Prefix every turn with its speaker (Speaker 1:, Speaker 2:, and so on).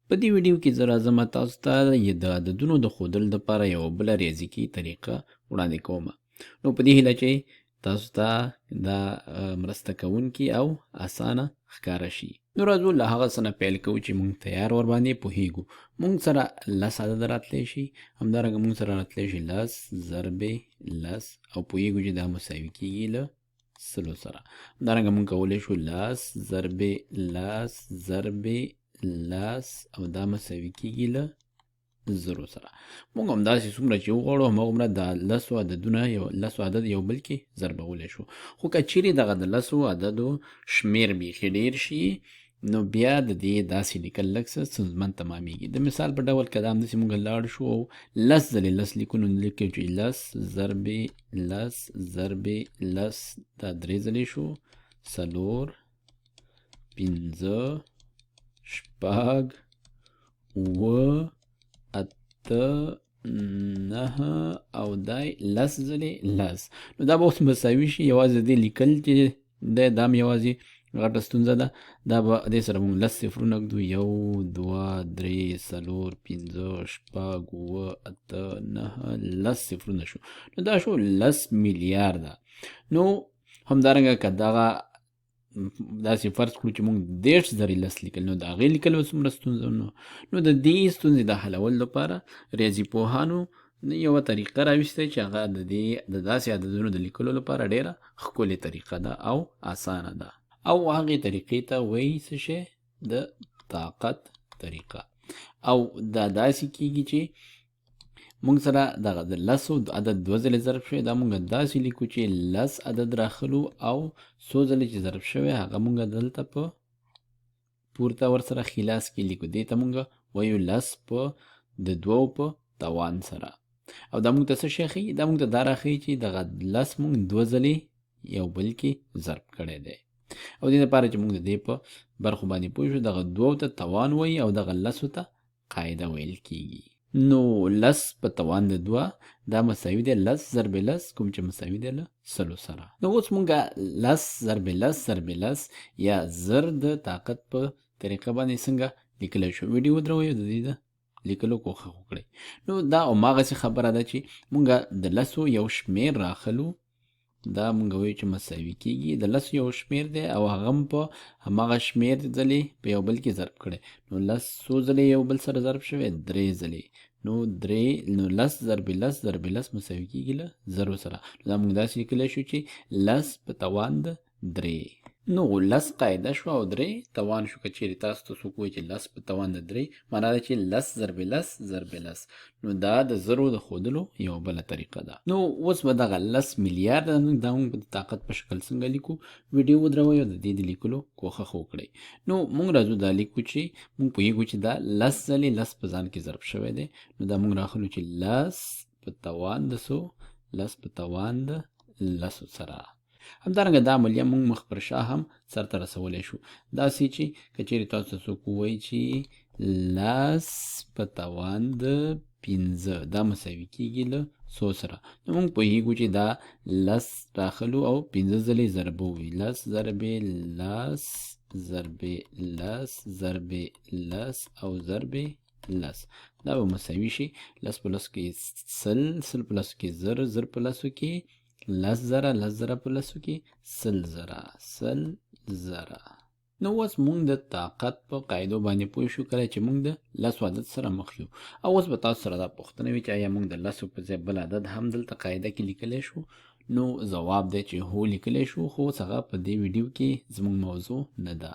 Speaker 1: په دې ویډیو کې زه راځم تاسو ته د عددونو د ښودلو دپاره یوه بله ریاضیکي طریقه وړاندې کوم. نو په دې هیله چې تاسو ته دا مرسته کوونکي او اسانه ښکاره شي. نو راځو له هغه څه نه پیل کوو چې موږ تیار ورباندې پوهیږو. موږ سره 10 عدد راتلی شي، همدارنګه موږ سره راتلی شي 10 ضربې 10 او پوهیږو چې دا مساوي کیږي له 100 سره. همدارنګه موږ کولی شو 10 ضربې 10 ضربې 10 او دا مساوي کیږي له 0 سره. موږ همداسې څومره چې وغواړو هماغومره د 10 عددونه 10 عدد یو بل کې ضربولی شو. خو که چیرې دغه د 10 عددو شمیر بیخي ډیر شي نو بیا د دې داسې لیکل لږ څه ستونزمن تمامیږي. د مثال په ډول که دا همداسې موږ لاړ شو او 10 ځلې 10 لیکو نو لیکو چې 10 ضربې 10 ضربې 10 دا 3 ځلې شو، 4 5 شپږ 7 8 9 او دای 10 ځلې 10. نو دا به اوس مساوي شي. یوازې دې لیکل چې دی دا هم یوازې غټه ستونزه ده. دا به دې سره موږ 10 صفرونه ږدو، 1 2 3 4 5 شپږ 7 8 9 10 صفرونه شو. نو دا شو 10 میلیارده. نو همدارنګه که دغه داسې فرض کړو چې موږ 10 ځلې 10 لیکل نو د هغې لیکل به څومره ستونزه نو د دې ستونزې د حلولو لپاره ریاضي پوهانو یوه طریقه راویستې چې هغه د داسې عددونو د لیکلو لپاره ډیره ښکلې طریقه ده او اسانه ده، او هغې طریقې ته وایي څه شی؟ د طاقت طریقه. او دا داسې کیږي چې موږ سره دغه د 10 عدد 2 ځلې ضرب شوی، دا موږ داسې لیکو چې 10 عدد راخلو او څو ځلې چې ضرب شوی هغه موږ دلته په پورته ورسره خلاص کې لیکو. دې ته موږ وایو 10 په د 2 په توان سره. او دا موږ ته څه شی ښیي؟ دا موږ ته دا راښیي چې دغه 10 موږ 2 ځلې یو بل کې ضرب کړی دی. او دې لپاره چې موږ د دې په برخو باندې پوه شو، دغه 2 ته توان وایي او دغه 10 ته قاعده ویل کیږي. نو 10 په توان د 2 دا مساوي دی 10 ضربې 10 کوم چې مساوي دی له 100 سره. نو اوس مونږه 10 ضربې 10 ضربې 10 یا زر د طاقت په طریقه باندې څنګه لیکلی شو. ویډیو ودروئ د دې د لیکلو کوښښ وکړئ. نو دا هماغسې خبره ده چې مونږه د 10 یو شمیر راخلو، دا مونږ وایو چې مساوي کیږي د 10 یو شمیر دی او هغه هم په هماغه شمیر ځلې په یو بل کې ضرب کړی. نو 10 څو ځلې یو بل سره ضرب شوی؟ 3 ځلې. نو 10 ضربې 10 ضربې 10 مساوي کیږي له 0 سره. دا مونږ داسې لیکلی شو چې 10 په توان د 3. نو 10 قاعده شو او 3 توان شو. که چیرې تاسو ته څوک وایي چې 10 په توان د 3 معنا ده چې 10 ضربې 10 ضربې 10. نو دا د زرو د ښودلو یوه بله طریقه ده. نو اوس به دغه 10 میلیارده دا موږ د طاقت په شکل څنګه لیکو؟ ویډیو ودروئ او د دې د لیکلو کوښښ وکړئ. نو موږ راځو دا لیکو چې موږ پوهیږو چې دا 10 ځلې 10 په ځان کې ضرب شوی دی. نو دا موږ راخلو چې 10 په توان د 100 10 په توان د 10 سره. همدارنګه دا عملیه موږ مخ پر شا هم سرته رسولی شو. داسې چې که چیرې تاسو ته څوک ووایي چې 10 په توان د 15 دا مساوي کیږي له 100 سره. نو موږ پوهیږو چې دا 10 راخلو او 15 ځلې ضربوو. 10 ضربې 10 ضربې 10 ضربې 10 او ضربې 10 دا به مساوي شي 10 په لسو کې 100 100 په لسو کې 1000 1000 په لسو کې 10 زره 10 زره په لسو کې 100 زره 100 زره. نو اوس موږ د طاقت په قاعدو باندې پوه شو کله چې موږ د 10 عدد سره مخ یو. او اوس به تاسو سره دا پوښتنه وي چې آیا موږ د 10 په ځای بل عدد هم دلته قاعده کې لیکلی شو؟ نو ځواب دی چې هو لیکلی شو، خو اوس هغه په دې ویډیو کې زموږ موضوع نه ده.